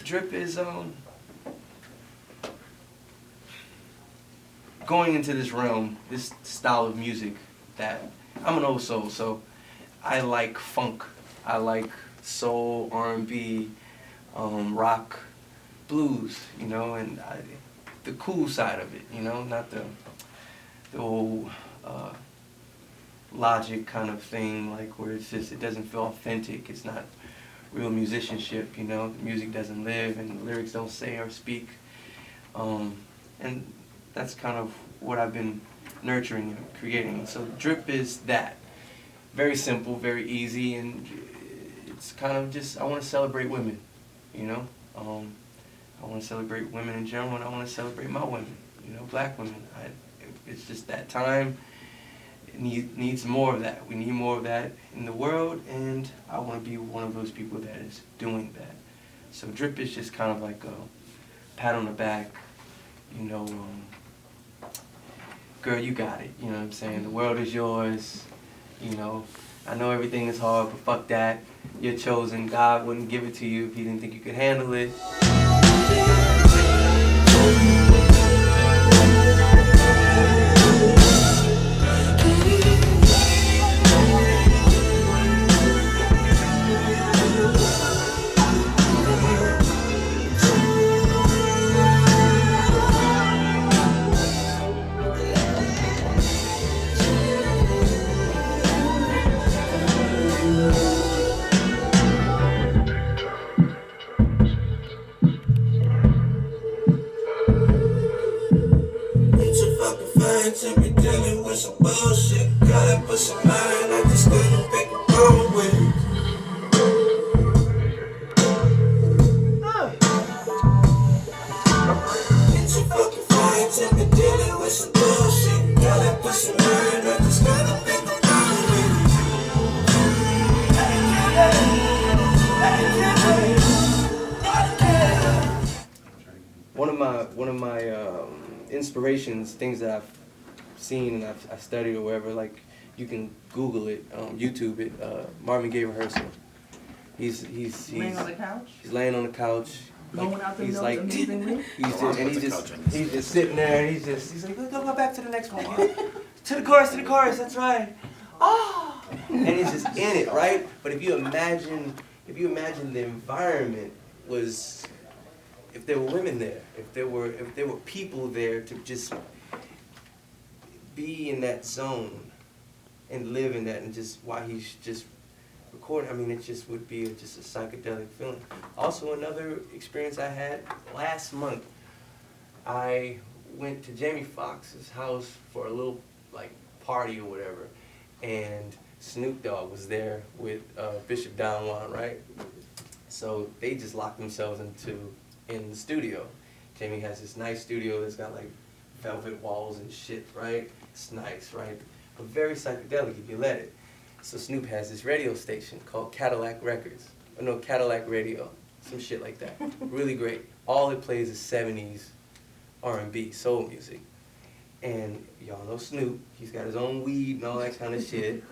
Drip is going into this realm, this style of music that I'm an old soul, so I like funk, I like soul, R&B, rock, blues, you know, and the cool side of it, you know, not the old Logic kind of thing, like where it's just, it doesn't feel authentic, it's not real musicianship, you know, the music doesn't live and the lyrics don't say or speak, and that's kind of what I've been nurturing and creating. So Drip is that, very simple, very easy, and it's kind of just, I want to celebrate women, you know, I want to celebrate women in general, and I want to celebrate my women, you know, black women. It's just that time. It needs more of that. We need more of that in the world, and I want to be one of those people that is doing that. So Drip is just kind of like a pat on the back, you know, girl, you got it, you know what I'm saying? The world is yours, you know. I know everything is hard, but fuck that. You're chosen. God wouldn't give it to you if he didn't think you could handle it. To be dealing with some bullshit, gotta put some mind, I just couldn't pick a problem with it. It's a fucking fine to be dealing with some bullshit, gotta put some mind, I just couldn't pick a problem with it. One of my inspirations, things that I've seen and I've studied or whatever, like you can Google it, YouTube it. Marvin Gaye rehearsal. He's laying on the couch. He's laying on the couch. Blowing out the he's nose like amazingly. he's just sitting there and he's like, go back to the next one. To the chorus. That's right. Oh, and he's just in it, right? But if you imagine the environment was, if there were women there, if there were people there to just be in that zone and live in that, and just while he's just recording, I mean, it just would be just a psychedelic feeling. Also, another experience I had last month, I went to Jamie Foxx's house for a little like party or whatever, and Snoop Dogg was there with Bishop Don Juan, right? So they just locked themselves in the studio. Jamie has this nice studio that's got like velvet walls and shit, right? It's nice, right? But very psychedelic if you let it. So Snoop has this radio station called Cadillac Records. Or no, Cadillac Radio. Some shit like that. Really great. All it plays is 70s R&B, soul music. And y'all know Snoop. He's got his own weed and all that kind of shit.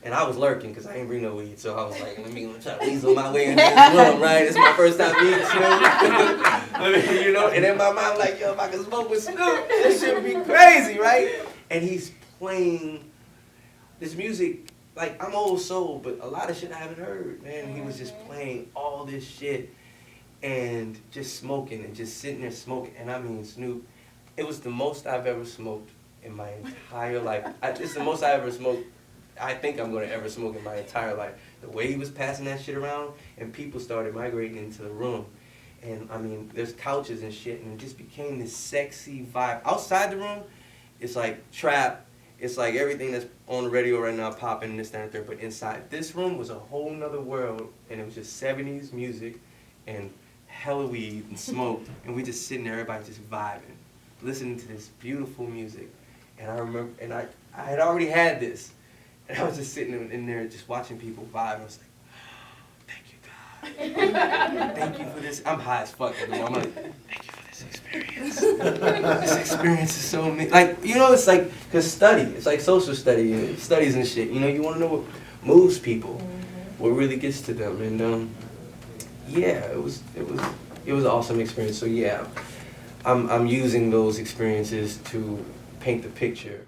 And I was lurking because I ain't bring no weed, so I was like, let me try to weasel my way into this room, right? It's my first time meeting Snoop. You know, and in my mind, I'm like, yo, if I can smoke with Snoop, this shit would be crazy, right? And he's playing this music, like, I'm old soul, but a lot of shit I haven't heard, man. He was just playing all this shit and just smoking and just sitting there smoking. And I mean, Snoop, it was the most I've ever smoked in my entire life. It's the most I ever smoked. I think I'm going to ever smoke in my entire life. The way he was passing that shit around, and people started migrating into the room. And I mean, there's couches and shit, and it just became this sexy vibe. Outside the room, it's like trap, it's like everything that's on the radio right now popping and this, that, and third. But inside this room was a whole nother world, and it was just 70s music and hella weed and smoke. And we just sitting there, everybody just vibing, listening to this beautiful music. And I remember, and I had already had this. And I was just sitting in there just watching people vibe. I was like, thank you, God. Thank you for this. I'm high as fuck. I'm like, thank you for this experience. This experience is so amazing. Like, you know, it's like, because it's like social studies and shit. You know, you want to know what moves people, what really gets to them. And yeah, it was an awesome experience. So yeah, I'm using those experiences to paint the picture.